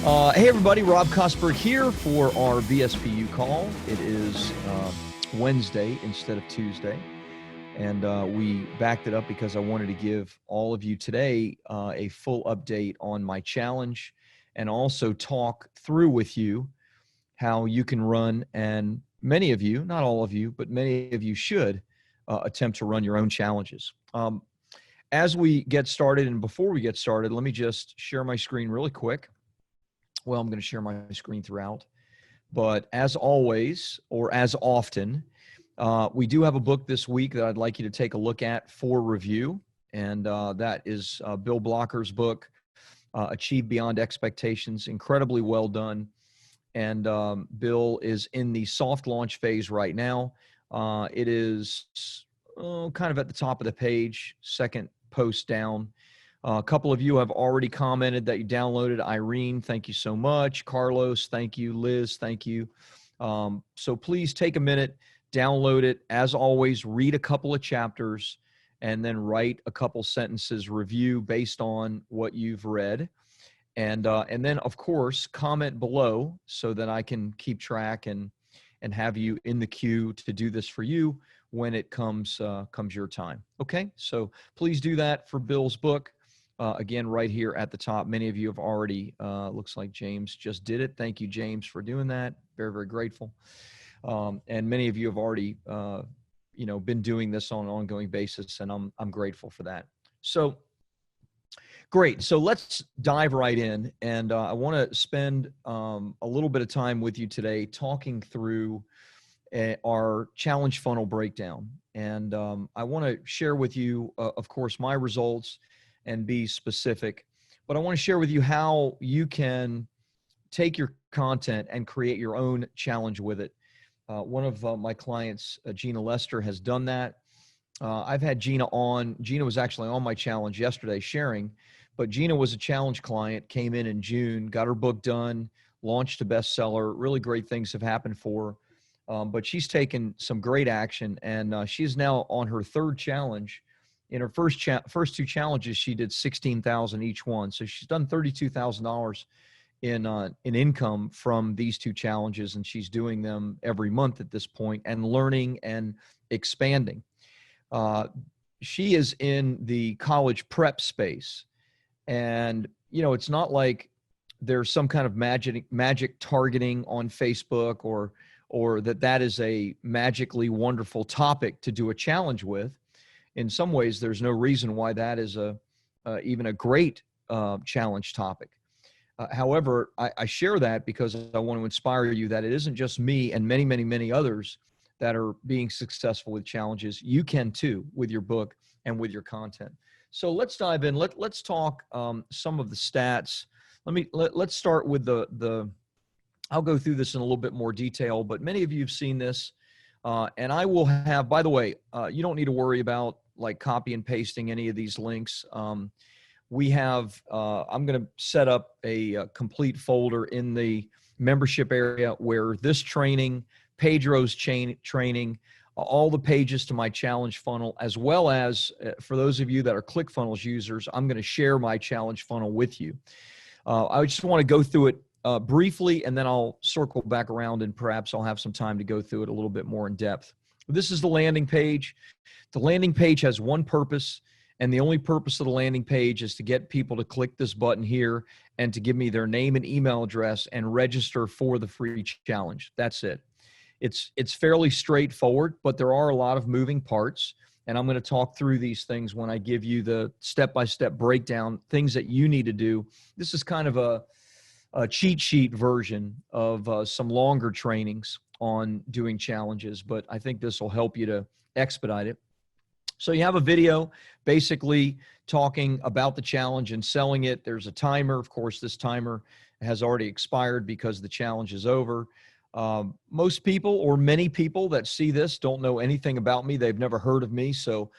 Hey everybody, Rob Kosberg here for our VSPU call. It is Wednesday instead of Tuesday, and we backed it up because I wanted to give all of you today a full update on my challenge and also talk through with you how you can run, and many of you, not all of you, but many of you should attempt to run your own challenges. As we get started, and before we get started, let me just share my screen really quick. Well, I'm going to share my screen throughout. But as always, or as often, we do have a book this week that I'd like you to take a look at for review. And that is Bill Blocker's book, Achieve Beyond Expectations. Incredibly well done. And Bill is in the soft launch phase right now. It is kind of at the top of the page, second post down. A couple of you have already commented that you downloaded. Irene, thank you so much. Carlos, thank you. Liz, thank you. So please take a minute, download it. As always, read a couple of chapters and then write a couple sentences review based on what you've read. And then, of course, comment below so that I can keep track and have you in the queue to do this for you when it comes your time. Okay, so please do that for Bill's book. Again, right here at the top, many of you have already, looks like James just did it. Thank you, James, for doing that. Very, very grateful. And many of you have already, been doing this on an ongoing basis, and I'm grateful for that. So great. So let's dive right in. And I want to spend a little bit of time with you today talking through our challenge funnel breakdown. And I want to share with you, of course, my results and be specific, but I want to share with you how you can take your content and create your own challenge with it. One of my clients, Gina Lester, has done that. I've had Gina on. Gina was actually on my challenge yesterday sharing, but Gina was a challenge client, came in June, got her book done, launched a bestseller. Really great things have happened for her. But she's taken some great action, and she's now on her third challenge. In her first two challenges, she did $16,000 each one. So she's done $32,000 in income from these two challenges, and she's doing them every month at this point and learning and expanding. She is in the college prep space, and it's not like there's some kind of magic targeting on Facebook or that is a magically wonderful topic to do a challenge with. In some ways, there's no reason why that is even a great challenge topic. However, I share that because I want to inspire you that it isn't just me and many, many, many others that are being successful with challenges. You can too with your book and with your content. So let's dive in. Let's talk some of the stats. Let's start with the. I'll go through this in a little bit more detail, but many of you have seen this. And I will have, by the way, you don't need to worry about like copy and pasting any of these links. We have, I'm going to set up a complete folder in the membership area where this training, Pedro's training, all the pages to my challenge funnel, as well as for those of you that are ClickFunnels users, I'm going to share my challenge funnel with you. I just want to go through it briefly, and then I'll circle back around and perhaps I'll have some time to go through it a little bit more in depth. This is the landing page. The landing page has one purpose, and the only purpose of the landing page is to get people to click this button here and to give me their name and email address and register for the free challenge. That's it. It's fairly straightforward, but there are a lot of moving parts, and I'm going to talk through these things when I give you the step-by-step breakdown, things that you need to do. This is kind of a cheat sheet version of some longer trainings on doing challenges, but I think this will help you to expedite it. So you have a video basically talking about the challenge and selling it. There's a timer. Of course, this timer has already expired because the challenge is over. Most people, or many people that see this, don't know anything about me. They've never heard of me. So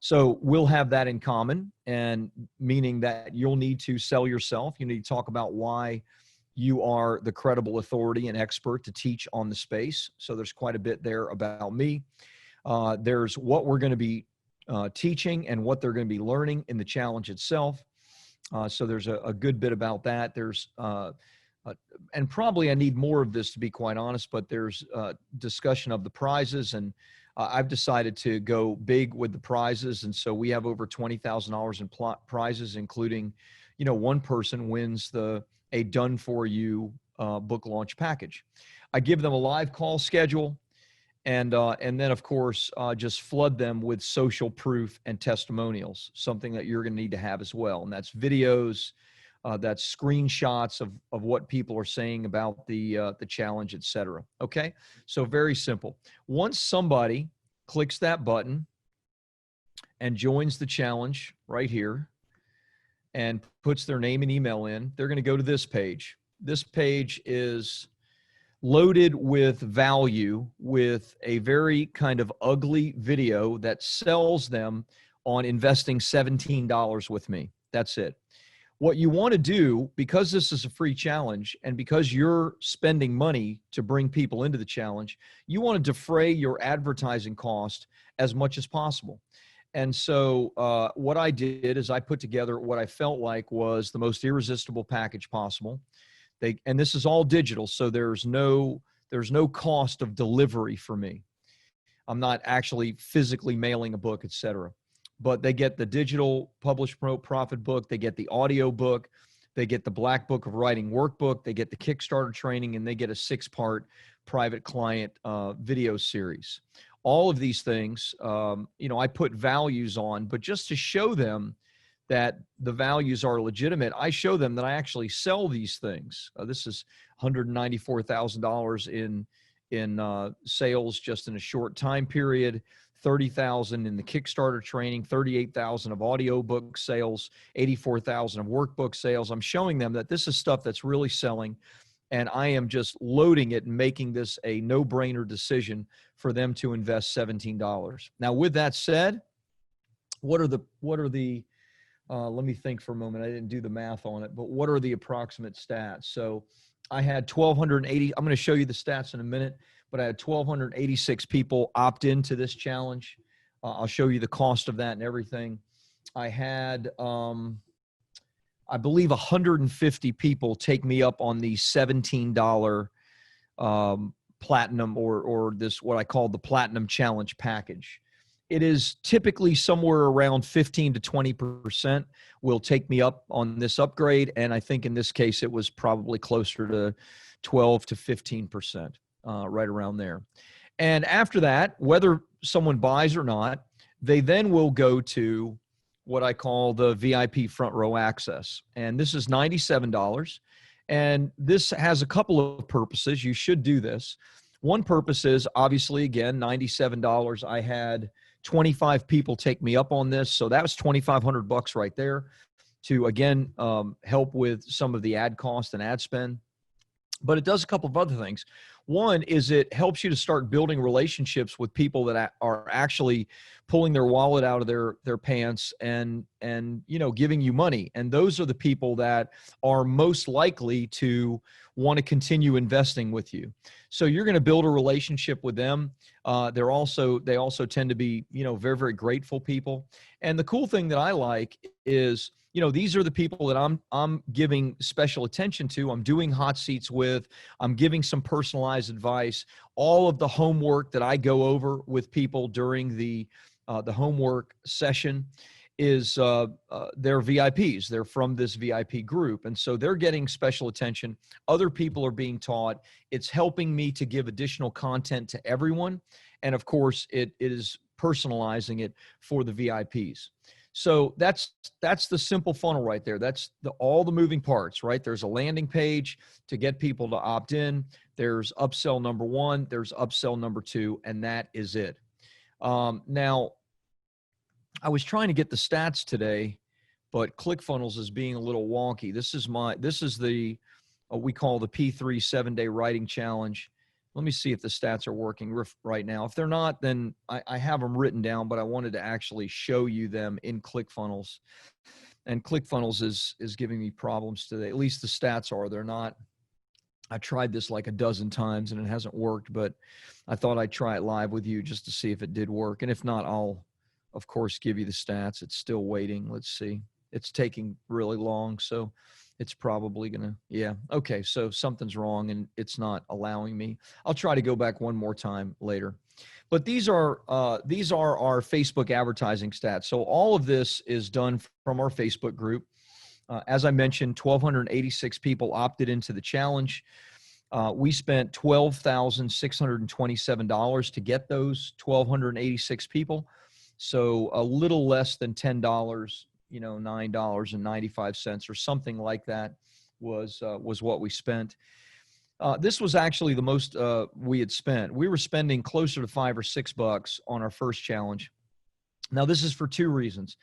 So we'll have that in common, and meaning that you'll need to sell yourself. You need to talk about why you are the credible authority and expert to teach on the space. So there's quite a bit there about me. There's what we're going to be teaching and what they're going to be learning in the challenge itself. So there's a good bit about that. There's and probably I need more of this, to be quite honest, but there's discussion of the prizes, and I've decided to go big with the prizes. And so we have over $20,000 in prizes, including, one person wins a done for you book launch package. I give them a live call schedule, and then of course just flood them with social proof and testimonials, something that you're going to need to have as well. And that's videos, that's screenshots of what people are saying about the challenge, etc. Okay, so very simple. Once somebody clicks that button and joins the challenge right here and puts their name and email in, they're going to go to this page. This page is loaded with value, with a very kind of ugly video that sells them on investing $17 with me. That's it. What you want to do, because this is a free challenge and because you're spending money to bring people into the challenge, you want to defray your advertising cost as much as possible. And so what I did is I put together what I felt like was the most irresistible package possible. And this is all digital, so there's no cost of delivery for me. I'm not actually physically mailing a book, etc. But they get the digital Publish, Promote, Profit book. They get the audio book. They get the Black Book of Writing workbook. They get the Kickstarter training, and they get a 6-part private client video series. All of these things, I put values on, but just to show them that the values are legitimate, I show them that I actually sell these things. This is $194,000 in sales just in a short time period, 30,000 in the Kickstarter training, 38,000 of audiobook sales, 84,000 of workbook sales. I'm showing them that this is stuff that's really selling, and I am just loading it and making this a no-brainer decision for them to invest $17. Now, with that said, what are the let me think for a moment. I didn't do the math on it, but what are the approximate stats? So I had 1,280. I'm going to show you the stats in a minute, but I had 1,286 people opt into this challenge. I'll show you the cost of that and everything. I had, I believe, 150 people take me up on the $17 platinum or this, what I call the platinum challenge package. It is typically somewhere around 15 to 20% will take me up on this upgrade. And I think in this case, it was probably closer to 12 to 15%, right around there. And after that, whether someone buys or not, they then will go to what I call the VIP front row access. And this is $97. And this has a couple of purposes. You should do this. One purpose is obviously, again, $97. I had 25 people take me up on this. So that was $2,500 right there to, again, help with some of the ad cost and ad spend. But it does a couple of other things. One is it helps you to start building relationships with people that are actually pulling their wallet out of their pants and giving you money. And those are the people that are most likely to want to continue investing with you. So you're going to build a relationship with them. They also tend to be, very, very grateful people. And the cool thing that I like is, these are the people that I'm giving special attention to. I'm doing hot seats with. I'm giving some personalized advice. All of the homework that I go over with people during the homework session is they're VIPs. They're from this VIP group, and so they're getting special attention. Other people are being taught. It's helping me to give additional content to everyone, and of course, it is personalizing it for the VIPs. So that's the simple funnel right there. That's all the moving parts, right? There's a landing page to get people to opt in. There's upsell number 1. There's upsell number 2, and that is it. Now, I was trying to get the stats today, but ClickFunnels is being a little wonky. This is the we call the P3 7-day writing challenge. Let me see if the stats are working right now. If they're not, then I have them written down, but I wanted to actually show you them in ClickFunnels. And ClickFunnels is giving me problems today. At least the stats are. They're not. I tried this like a dozen times and it hasn't worked, but I thought I'd try it live with you just to see if it did work. And if not, I'll, of course, give you the stats. It's still waiting. Let's see. it's taking really long. So it's probably gonna, yeah. Okay, so something's wrong and it's not allowing me. I'll try to go back one more time later. But these are our Facebook advertising stats. So all of this is done from our Facebook group. As I mentioned, 1,286 people opted into the challenge. We spent $12,627 to get those 1,286 people. So a little less than $10, $9.95 or something like that was what we spent. This was actually the most we had spent. We were spending closer to $5 or $6 on our first challenge. Now, this is for two reasons.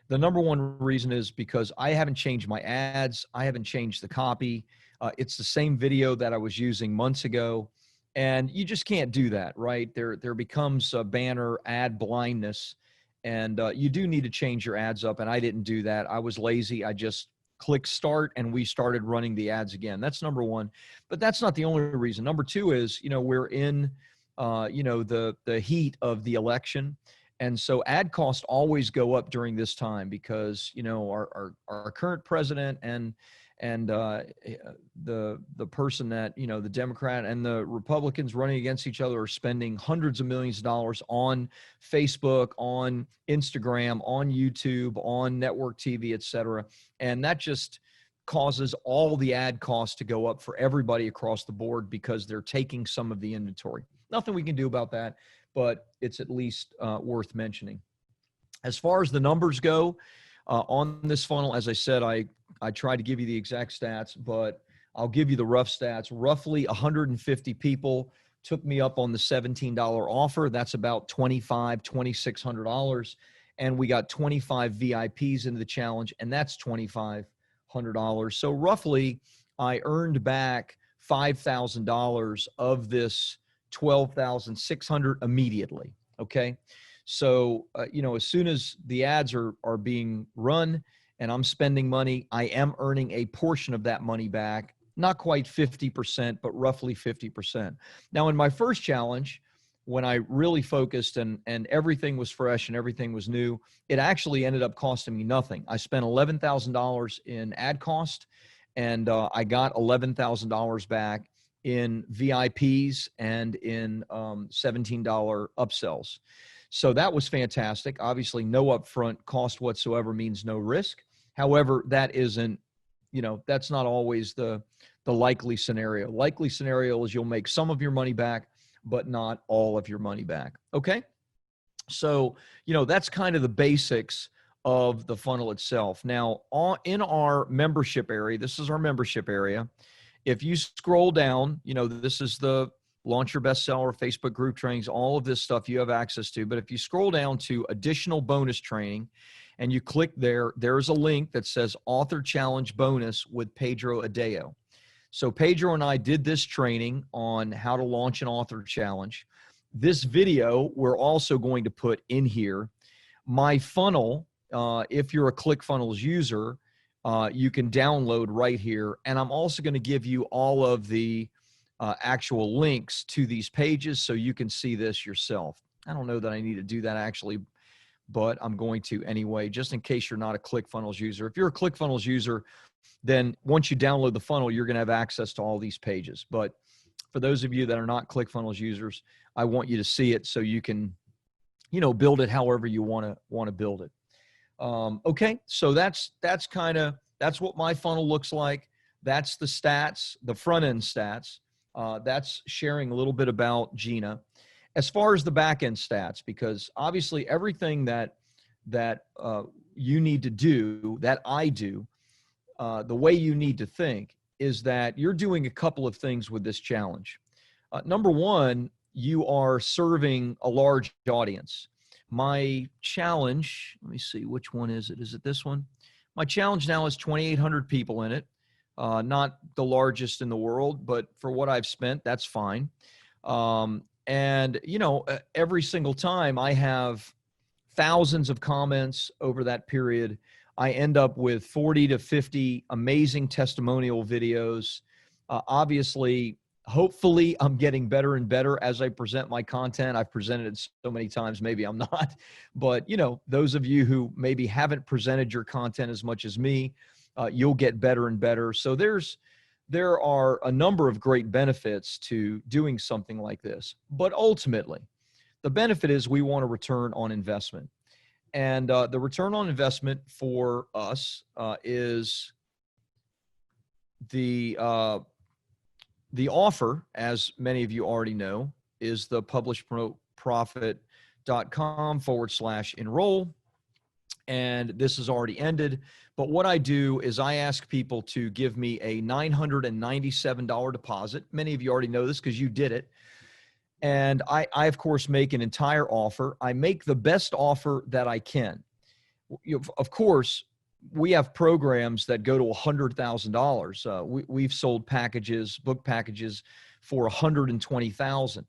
The number one reason is because I haven't changed my ads. I haven't changed the copy. It's the same video that I was using months ago. And you just can't do that, right? There becomes a banner ad blindness. And you do need to change your ads up. And I didn't do that. I was lazy. I just clicked start and we started running the ads again. That's number one. But that's not the only reason. Number two is, we're in, the heat of the election. And so ad costs always go up during this time because, our current president and the person that, the Democrat and the Republicans running against each other are spending hundreds of millions of dollars on Facebook, on Instagram, on YouTube, on network TV, et cetera. And that just causes all the ad costs to go up for everybody across the board because they're taking some of the inventory. Nothing we can do about that, but it's at least worth mentioning. As far as the numbers go on this funnel, as I said, I tried to give you the exact stats, but I'll give you the rough stats. Roughly 150 people took me up on the $17 offer. That's about $2,600. And we got 25 VIPs into the challenge, and that's $2,500. So roughly, I earned back $5,000 of this 12,600 immediately. Okay. So, as soon as the ads are being run and I'm spending money, I am earning a portion of that money back, not quite 50%, but roughly 50%. Now, in my first challenge, when I really focused and everything was fresh and everything was new, it actually ended up costing me nothing. I spent $11,000 in ad cost and I got $11,000 back in VIPs and in $17 upsells. So that was fantastic. Obviously, no upfront cost whatsoever means no risk. However, that isn't, that's not always the likely scenario. Likely scenario is you'll make some of your money back, but not all of your money back. Okay. So, that's kind of the basics of the funnel itself. Now, in our membership area, this is our membership area. If you scroll down, this is the Launch Your Bestseller, Facebook group trainings, all of this stuff you have access to. But if you scroll down to additional bonus training and you click there, there's a link that says Author Challenge Bonus with Pedro Adeo. So Pedro and I did this training on how to launch an author challenge. This video we're also going to put in here. My funnel, if you're a ClickFunnels user, you can download right here. And I'm also going to give you all of the actual links to these pages so you can see this yourself. I don't know that I need to do that actually, but I'm going to anyway, just in case you're not a ClickFunnels user. If you're a ClickFunnels user, then once you download the funnel, you're going to have access to all these pages. But for those of you that are not ClickFunnels users, I want you to see it so you can, build it however you want to build it. Okay, so that's what my funnel looks like. That's the stats, the front end stats. That's sharing a little bit about Gina. As far as the back end stats, because obviously everything that you need to do, that I do, the way you need to think is that you're doing a couple of things with this challenge. Number one, you are serving a large audience. My challenge, let me see, which one is it? Is it this one? My challenge now has 2,800 people in it. Not the largest in the world, but for what I've spent, that's fine. And, every single time I have thousands of comments over that period. I end up with 40 to 50 amazing testimonial videos. Obviously, Hopefully I'm getting better and better as I present my content. I've presented it so many times, maybe I'm not, but those of you who maybe haven't presented your content as much as me, you'll get better and better. So there are a number of great benefits to doing something like this, but ultimately the benefit is we want a return on investment. And the return on investment for us is the offer, as many of you already know, is the publishprofit.com/enroll. And this has already ended. But what I do is I ask people to give me a $997 deposit. Many of you already know this because you did it. And I, of course, make an entire offer. I make the best offer that I can. Of course, we have programs that go to $100,000. We've sold packages, book packages for $120,000.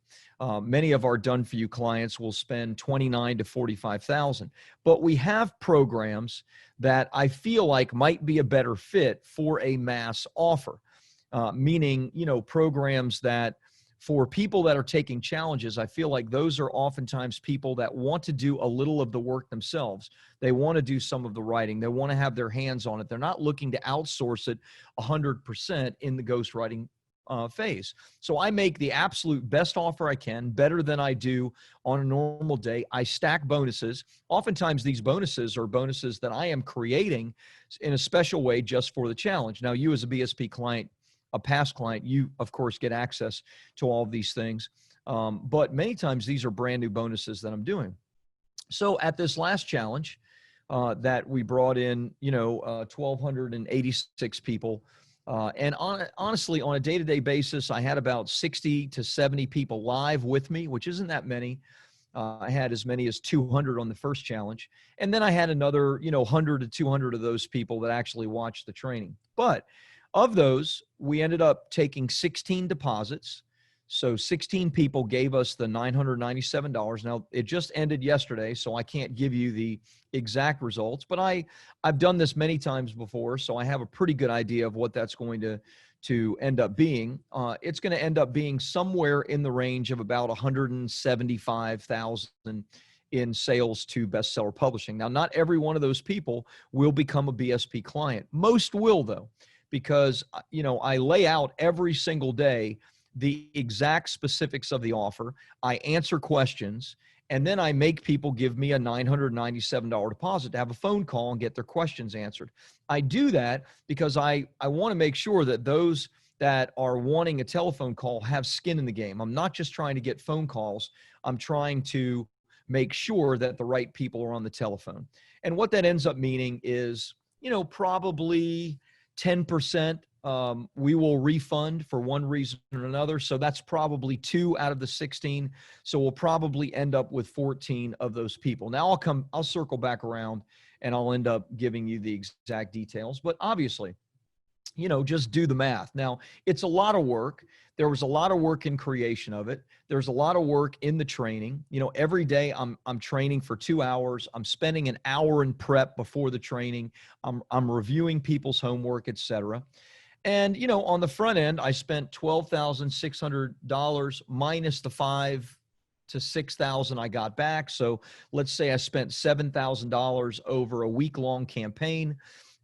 Many of our done-for-you clients will spend $29,000 to $45,000. But we have programs that I feel like might be a better fit for a mass offer, meaning, programs that for people that are taking challenges, I feel like those are oftentimes people that want to do a little of the work themselves. They want to do some of the writing. They want to have their hands on it. They're not looking to outsource it 100% in the ghostwriting phase. So I make the absolute best offer I can, better than I do on a normal day. I stack bonuses. Oftentimes these bonuses are bonuses that I am creating in a special way just for the challenge. Now, you as a BSP client, a past client, you of course get access to all of these things. But many times these are brand new bonuses that I'm doing. So at this last challenge that we brought in, 1,286 people. And honestly, on a day-to-day basis, I had about 60 to 70 people live with me, which isn't that many. I had as many as 200 on the first challenge. And then I had another, 100 to 200 of those people that actually watched the training. But of those, we ended up taking 16 deposits. So 16 people gave us the $997. Now, it just ended yesterday, so I can't give you the exact results, but I've done this many times before, so I have a pretty good idea of what that's going to end up being. It's going to end up being somewhere in the range of about $175,000 in sales to Bestseller Publishing. Now, not every one of those people will become a BSP client. Most will, though, because, I lay out every single day the exact specifics of the offer. I answer questions, and then I make people give me a $997 deposit to have a phone call and get their questions answered. I do that because I want to make sure that those that are wanting a telephone call have skin in the game. I'm not just trying to get phone calls. I'm trying to make sure that the right people are on the telephone. And what that ends up meaning is, probably 10% we will refund for one reason or another. So that's probably 2 out of the 16. So we'll probably end up with 14 of those people. Now I'll circle back around and I'll end up giving you the exact details. But obviously, just do the math. Now, it's a lot of work. There was a lot of work in creation of it. There's a lot of work in the training. Every day I'm training for 2 hours. I'm spending an hour in prep before the training. I'm reviewing people's homework, etc. And, on the front end, I spent $12,600 minus the $5,000 to $6,000 I got back. So let's say I spent $7,000 over a week-long campaign,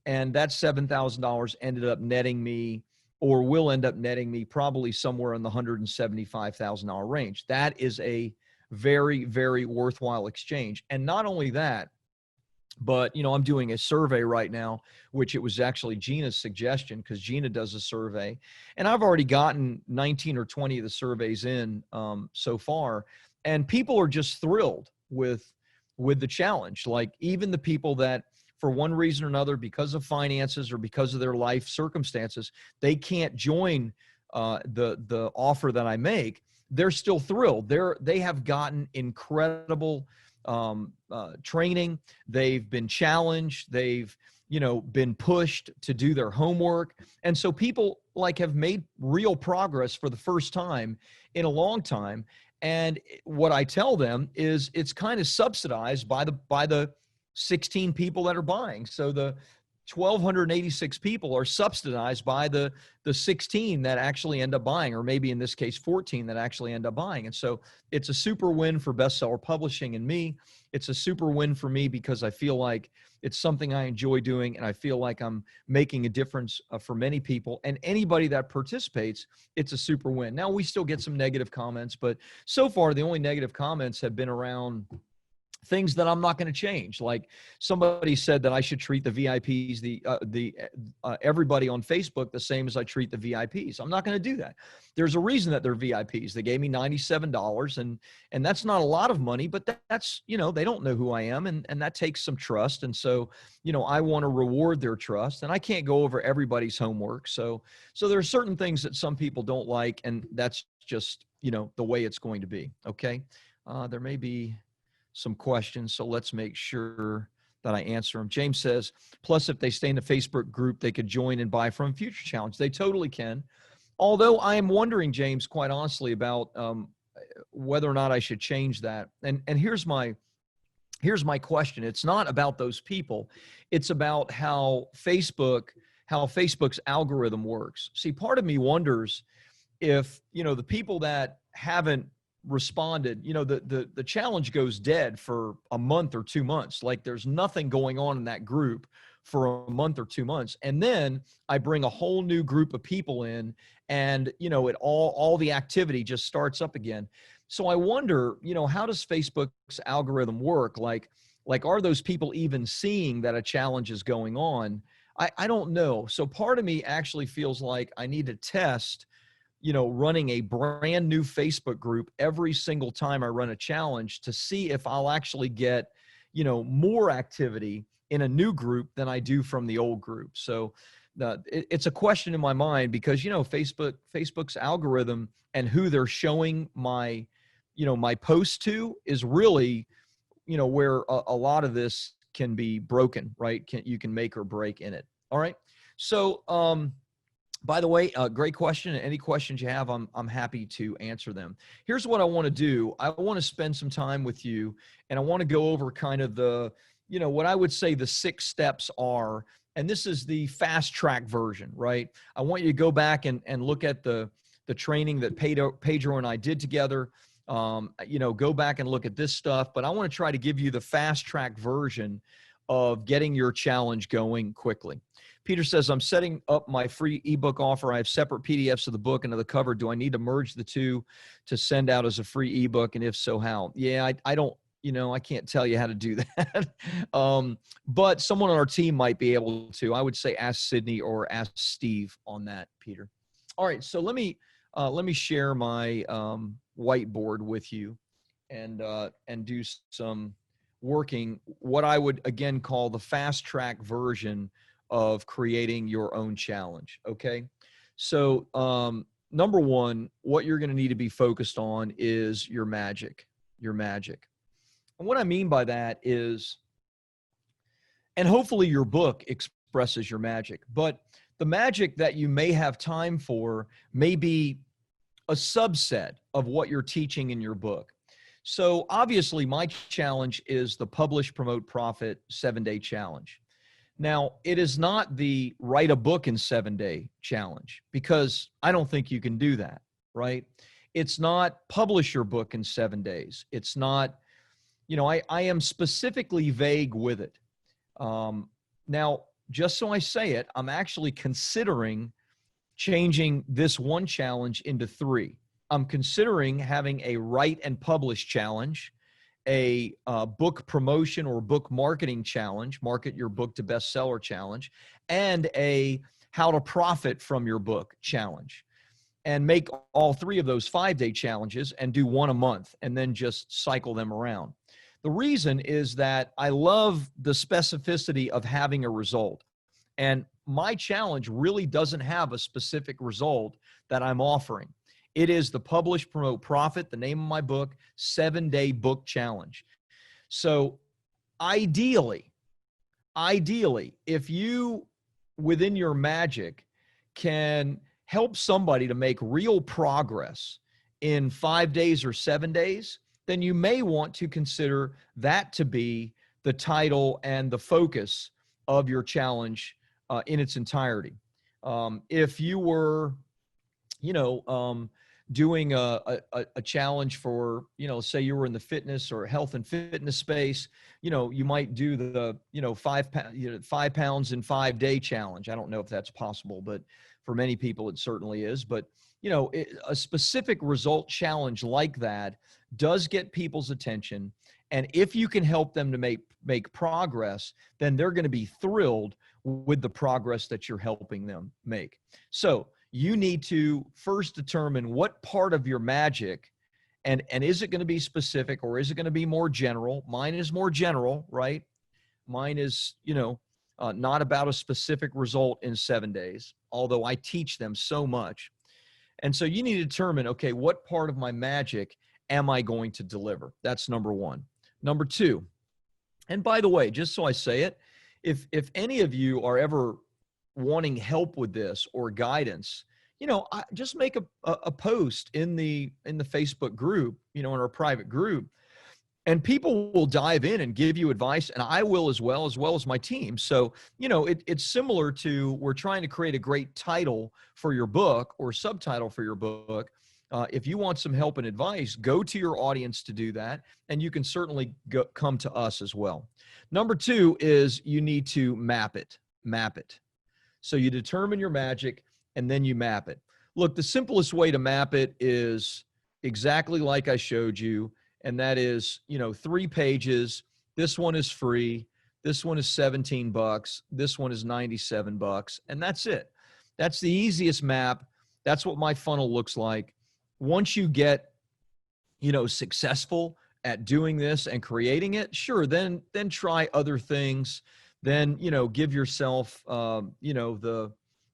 and that $7,000 ended up netting me, or will end up netting me, probably somewhere in the $175,000 range. That is a very, very worthwhile exchange. And not only that, but, I'm doing a survey right now, which it was actually Gina's suggestion, because Gina does a survey. And I've already gotten 19 or 20 of the surveys in so far. And people are just thrilled with the challenge. Like, even the people that, for one reason or another, because of finances or because of their life circumstances, they can't join the offer that I make, they're still thrilled. They have gotten incredible training. They've been challenged. They've, been pushed to do their homework. And so people have made real progress for the first time in a long time. And what I tell them is it's kind of subsidized by the 16 people that are buying. So the 1,286 people are subsidized by the 16 that actually end up buying, or maybe in this case, 14 that actually end up buying. And so it's a super win for Bestseller Publishing and me. It's a super win for me because I feel like it's something I enjoy doing, and I feel like I'm making a difference for many people. And anybody that participates, it's a super win. Now, we still get some negative comments, but so far the only negative comments have been around things that I'm not going to change. Like somebody said that I should treat the VIPs, everybody on Facebook the same as I treat the VIPs. I'm not going to do that. There's a reason that they're VIPs. They gave me $97 and that's not a lot of money, but that's, they don't know who I am, and that takes some trust. And so, I want to reward their trust, and I can't go over everybody's homework. So there are certain things that some people don't like, and that's just, the way it's going to be. Okay. There may be some questions, so let's make sure that I answer them. James says, plus if they stay in the Facebook group, they could join and buy from Future Challenge. They totally can. Although I am wondering, James, quite honestly, about whether or not I should change that. And here's my question. It's not about those people. It's about how Facebook's algorithm works. See, part of me wonders if, the people that haven't responded, the challenge goes dead for a month or 2 months. Like there's nothing going on in that group for a month or 2 months. And then I bring a whole new group of people in, and, all the activity just starts up again. So I wonder, how does Facebook's algorithm work? Like, are those people even seeing that a challenge is going on? I don't know. So part of me actually feels like I need to test running a brand new Facebook group every single time I run a challenge to see if I'll actually get, more activity in a new group than I do from the old group. So it's a question in my mind because, Facebook's algorithm and who they're showing my posts to is really, where a lot of this can be broken, right? You can make or break in it. All right. So, by the way, great question. Any questions you have, I'm happy to answer them. Here's what I want to do. I want to spend some time with you, and I want to go over kind of the, what I would say the 6 steps are. And this is the fast track version, right? I want you to go back and look at the training that Pedro and I did together. Go back and look at this stuff. But I want to try to give you the fast track version of getting your challenge going quickly. Peter says, I'm setting up my free ebook offer. I have separate PDFs of the book and of the cover. Do I need to merge the two to send out as a free ebook? And if so, how? Yeah, I don't, I can't tell you how to do that. But someone on our team might be able to. I would say ask Sydney or ask Steve on that, Peter. All right, so let me share my whiteboard with you and do some working, what I would again call the fast track version of creating your own challenge. Okay. So, number one, what you're going to need to be focused on is your magic. And what I mean by that is, and hopefully your book expresses your magic, but the magic that you may have time for may be a subset of what you're teaching in your book. So obviously my challenge is the Publish, Promote, Profit 7-day challenge. Now, it is not the write a book in 7-day challenge, because I don't think you can do that, right? It's not publish your book in 7 days. It's not, I am specifically vague with it. Now, just so I say it, I'm actually considering changing this one challenge into 3. I'm considering having a write and publish challenge, a book promotion or book marketing challenge, market your book to bestseller challenge, and a how to profit from your book challenge, and make all 3 of those 5-day challenges and do 1 a month and then just cycle them around. The reason is that I love the specificity of having a result. And my challenge really doesn't have a specific result that I'm offering. It is the Publish, Promote, Profit, the name of my book, 7-day book challenge. So ideally, if you, within your magic, can help somebody to make real progress in 5 days or 7 days, then you may want to consider that to be the title and the focus of your challenge in its entirety. If you were, you know, doing a challenge for, say you were in the fitness or health and fitness space, you might do the, 5 pounds in 5 day challenge. I don't know if that's possible, but for many people it certainly is. But, a specific result challenge like that does get people's attention. And if you can help them to make progress, then they're going to be thrilled with the progress that you're helping them make. So you need to first determine what part of your magic, and is it going to be specific or is it going to be more general? Mine is more general, right? Mine is, not about a specific result in 7 days, although I teach them so much. And so you need to determine, okay, what part of my magic am I going to deliver? That's number one. Number two, and by the way, just so I say it, if any of you are ever wanting help with this or guidance, just make a post in the Facebook group, in our private group, and people will dive in and give you advice, and I will as well as my team. So, it's similar to, we're trying to create a great title for your book or subtitle for your book. If you want some help and advice, go to your audience to do that, and you can certainly come to us as well. Number two is you need to map it. So you determine your magic and then you map it. Look, the simplest way to map it is exactly like I showed you, and that is, 3 pages. This one is free. This one is $17. This one is $97, and that's it. That's the easiest map. That's what my funnel looks like. Once you get, successful at doing this and creating it, sure, then try other things. Then, give yourself, the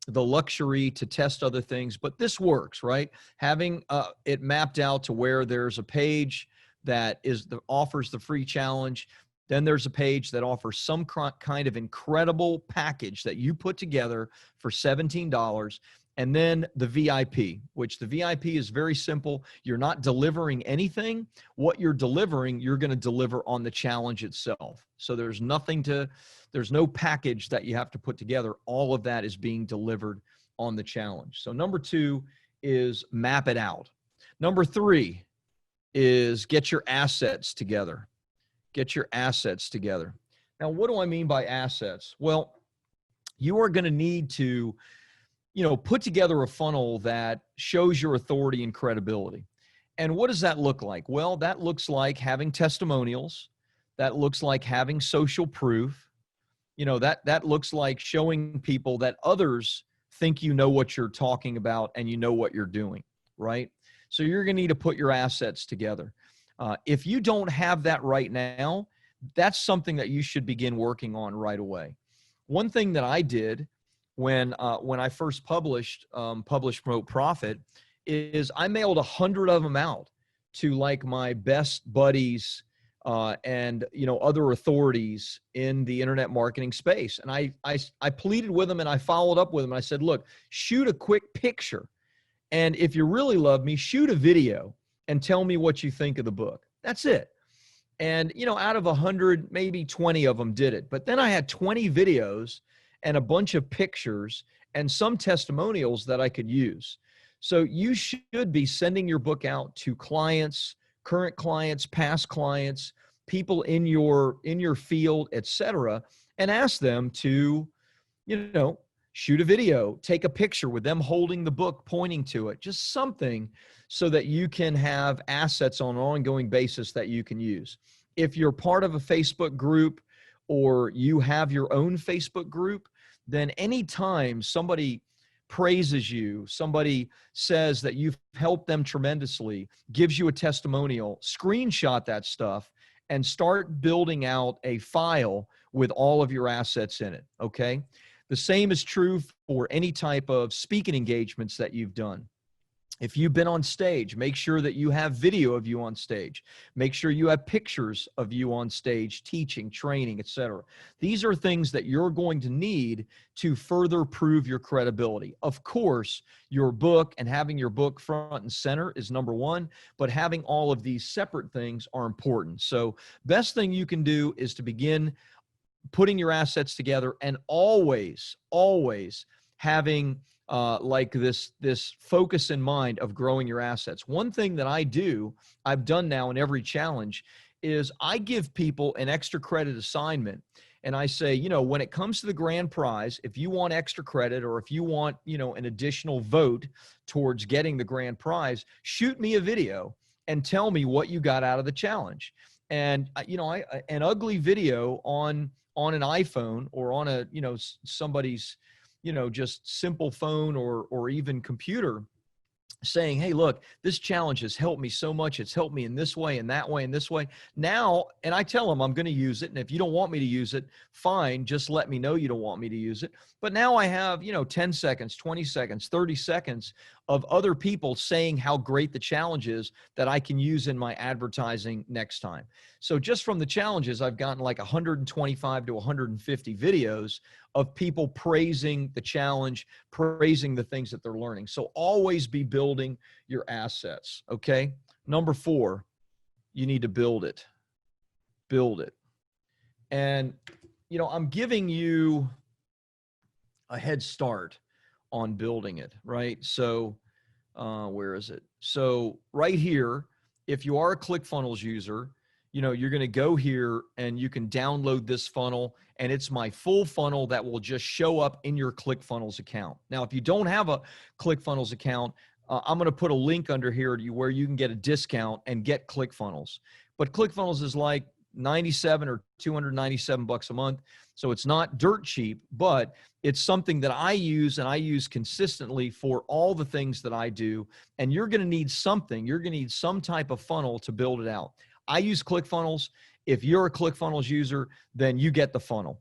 luxury to test other things. But this works, right? Having it mapped out to where there's a page that offers the free challenge. Then there's a page that offers some kind of incredible package that you put together for $17. And then the VIP, which the VIP is very simple. You're not delivering anything. What you're delivering, you're going to deliver on the challenge itself. So there's no package that you have to put together. All of that is being delivered on the challenge. So number 2 is map it out. Number 3 is get your assets together. Get your assets together. Now, what do I mean by assets? Well, you are going to need to, put together a funnel that shows your authority and credibility. And what does that look like? Well, that looks like having testimonials. That looks like having social proof. That looks like showing people that others think you know what you're talking about and you know what you're doing, right? So you're going to need to put your assets together. If you don't have that right now, that's something that you should begin working on right away. One thing that I did when I first published Promote Profit is I mailed 100 of them out to like my best buddies and other authorities in the internet marketing space. And I pleaded with them and I followed up with them. And I said, look, shoot a quick picture. And if you really love me, shoot a video and tell me what you think of the book. That's it. And, out of 100, maybe 20 of them did it. But then I had 20 videos and a bunch of pictures and some testimonials that I could use. So you should be sending your book out to clients, current clients, past clients, people in your field, etc., and ask them to, shoot a video, take a picture with them holding the book, pointing to it, just something so that you can have assets on an ongoing basis that you can use. If you're part of a Facebook group or you have your own Facebook group, then anytime somebody praises you, somebody says that you've helped them tremendously, gives you a testimonial, screenshot that stuff and start building out a file with all of your assets in it, okay? The same is true for any type of speaking engagements that you've done. If you've been on stage, make sure that you have video of you on stage. Make sure you have pictures of you on stage, teaching, training, etc. These are things that you're going to need to further prove your credibility. Of course, your book and having your book front and center is number one, but having all of these separate things are important. So best thing you can do is to begin putting your assets together, and always having like this focus in mind of growing your assets. One thing that I've done now in every challenge, is I give people an extra credit assignment. And I say, when it comes to the grand prize, if you want extra credit, or if you want, an additional vote towards getting the grand prize, shoot me a video and tell me what you got out of the challenge. And, an ugly video on an iPhone, or on a, somebody's, just simple phone, or even computer, saying, hey, look, this challenge has helped me so much. It's helped me in this way and that way and this way. Now, and I tell them I'm going to use it. And if you don't want me to use it, fine, just let me know you don't want me to use it. But now I have, 10 seconds, 20 seconds, 30 seconds of other people saying how great the challenge is, that I can use in my advertising next time. So just from the challenges, I've gotten like 125 to 150 videos of people praising the challenge, praising the things that they're learning. So always be building your assets, okay? Number 4, you need to build it. Build it. And, I'm giving you a head start on building it, right? So where is it? So right here, if you are a ClickFunnels user, you're going to go here and you can download this funnel, and it's my full funnel that will just show up in your ClickFunnels account. Now, if you don't have a ClickFunnels account, I'm going to put a link under here to you where you can get a discount and get ClickFunnels. But ClickFunnels is like 97 or 297 bucks a month. So it's not dirt cheap, but it's something that I use, and I use consistently for all the things that I do. And you're going to need something. You're going to need some type of funnel to build it out. I use ClickFunnels. If you're a ClickFunnels user, then you get the funnel.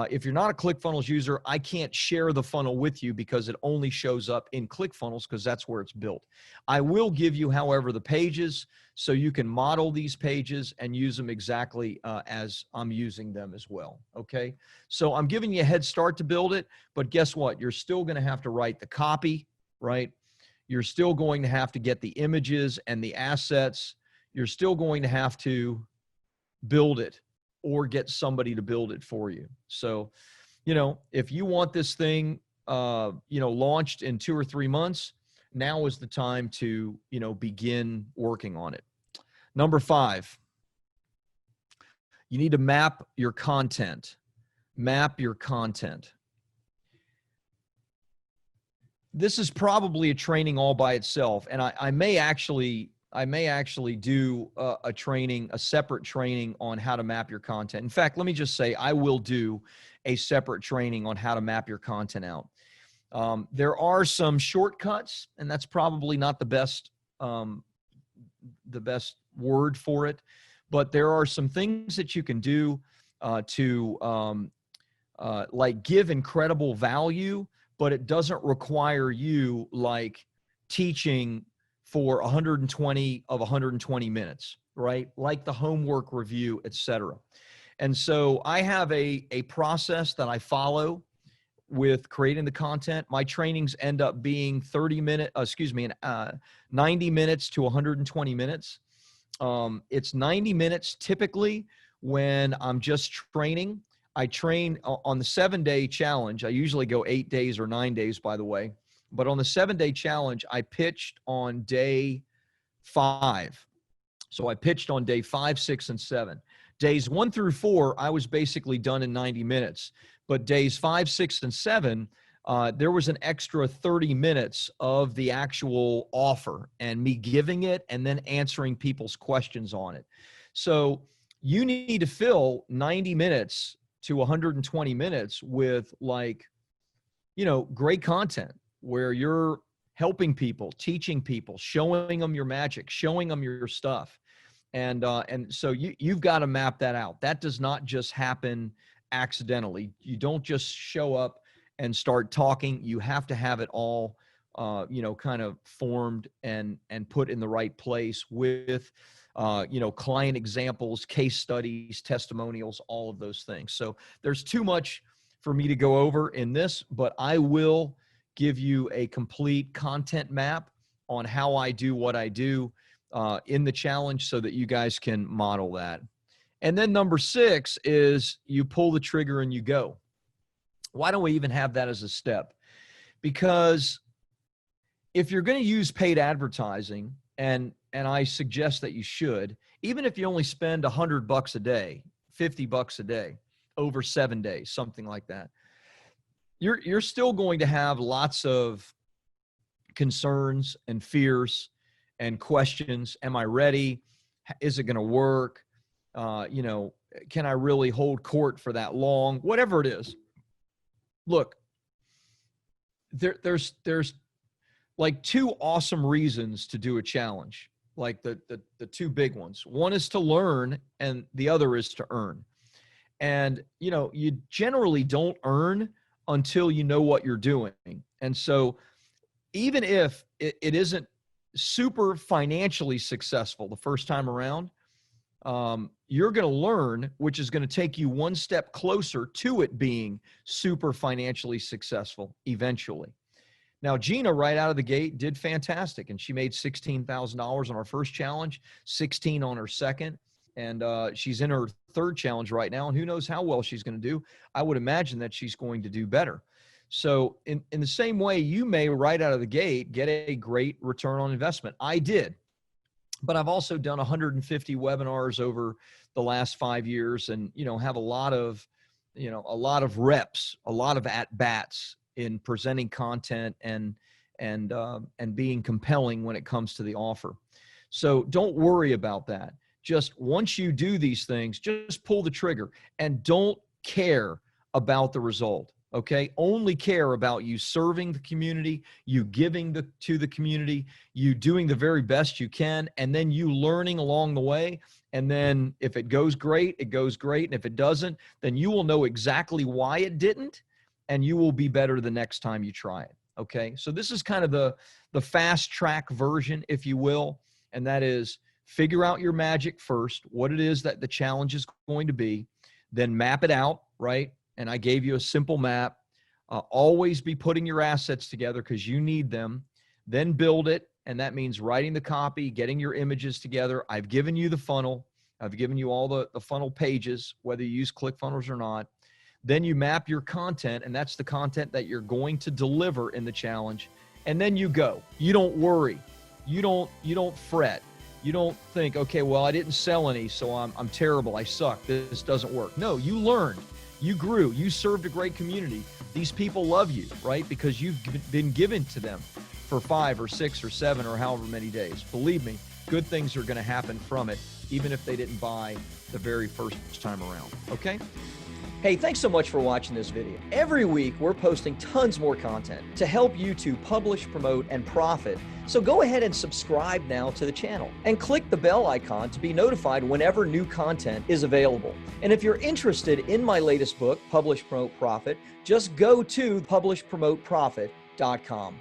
If you're not a ClickFunnels user, I can't share the funnel with you, because it only shows up in ClickFunnels, because that's where it's built. I will give you, however, the pages, so you can model these pages and use them exactly as I'm using them as well, okay? So I'm giving you a head start to build it, but guess what? You're still going to have to write the copy, right? You're still going to have to get the images and the assets. You're still going to have to build it, or get somebody to build it for you. So, if you want this thing, launched in 2 or 3 months, now is the time to, begin working on it. Number 5, you need to map your content. Map your content. This is probably a training all by itself, and I may actually do a separate training on how to map your content. In fact, let me just say, I will do a separate training on how to map your content out. There are some shortcuts, and that's probably not the best word for it, but there are some things that you can do to like give incredible value, but it doesn't require you like teaching for 120 of 120 minutes, right? Like the homework review, etc. And so I have a process that I follow with creating the content. My trainings end up being 90 minutes to 120 minutes. It's 90 minutes typically when I'm just training. I train on the 7-day challenge. I usually go 8 days or 9 days, by the way. But on the 7-day challenge, I pitched on day 5. So I pitched on day 5, 6, and 7. Days 1 through 4, I was basically done in 90 minutes. But days 5, 6, and 7, there was an extra 30 minutes of the actual offer and me giving it and then answering people's questions on it. So you need to fill 90 minutes to 120 minutes with great content, where you're helping people, teaching people, showing them your magic, showing them your stuff. And so you've got to map that out. That does not just happen accidentally. You don't just show up and start talking. You have to have it all, kind of formed and put in the right place with, client examples, case studies, testimonials, all of those things. So there's too much for me to go over in this, but I will give you a complete content map on how I do what I do in the challenge, so that you guys can model that. And then number 6 is you pull the trigger and you go. Why don't we even have that as a step? Because if you're going to use paid advertising, and I suggest that you should, even if you only spend $100 a day, $50 a day over 7 days, something like that, you're still going to have lots of concerns and fears and questions. Am I ready? Is it going to work? Can I really hold court for that long? Whatever it is. Look, there's like 2 awesome reasons to do a challenge, like the 2 big ones. One is to learn and the other is to earn. And, you generally don't earn until you know what you're doing. And so even if it isn't super financially successful the first time around, you're going to learn, which is going to take you one step closer to it being super financially successful eventually. Now, Gina, right out of the gate, did fantastic, and she made $16,000 on our first challenge, 16 on her second, and she's in her third challenge right now, and who knows how well she's going to do. I would imagine that she's going to do better. So in the same way, you may right out of the gate get a great return on investment. I did, but I've also done 150 webinars over the last 5 years, and have a lot of reps, a lot of at-bats in presenting content and being compelling when it comes to the offer. So don't worry about that. Just once you do these things, just pull the trigger and don't care about the result. Okay. Only care about you serving the community, you giving to the community, you doing the very best you can, and then you learning along the way. And then if it goes great, it goes great. And if it doesn't, then you will know exactly why it didn't, and you will be better the next time you try it. Okay. So this is kind of the fast track version, if you will. And that is figure out your magic first, what it is that the challenge is going to be, then map it out, right? And I gave you a simple map. Always be putting your assets together because you need them. Then build it. And that means writing the copy, getting your images together. I've given you the funnel. I've given you all the funnel pages, whether you use ClickFunnels or not. Then you map your content, and that's the content that you're going to deliver in the challenge. And then you go. You don't worry. You don't fret. You don't think, okay, well, I didn't sell any, so I'm terrible. I suck. This doesn't work. No, you learned. You grew. You served a great community. These people love you, right? Because you've been given to them for 5 or 6 or 7 or however many days. Believe me, good things are going to happen from it, even if they didn't buy the very first time around. Okay? Hey, thanks so much for watching this video. Every week, we're posting tons more content to help you to publish, promote, and profit. So go ahead and subscribe now to the channel and click the bell icon to be notified whenever new content is available. And if you're interested in my latest book, Publish, Promote, Profit, just go to publishpromoteprofit.com.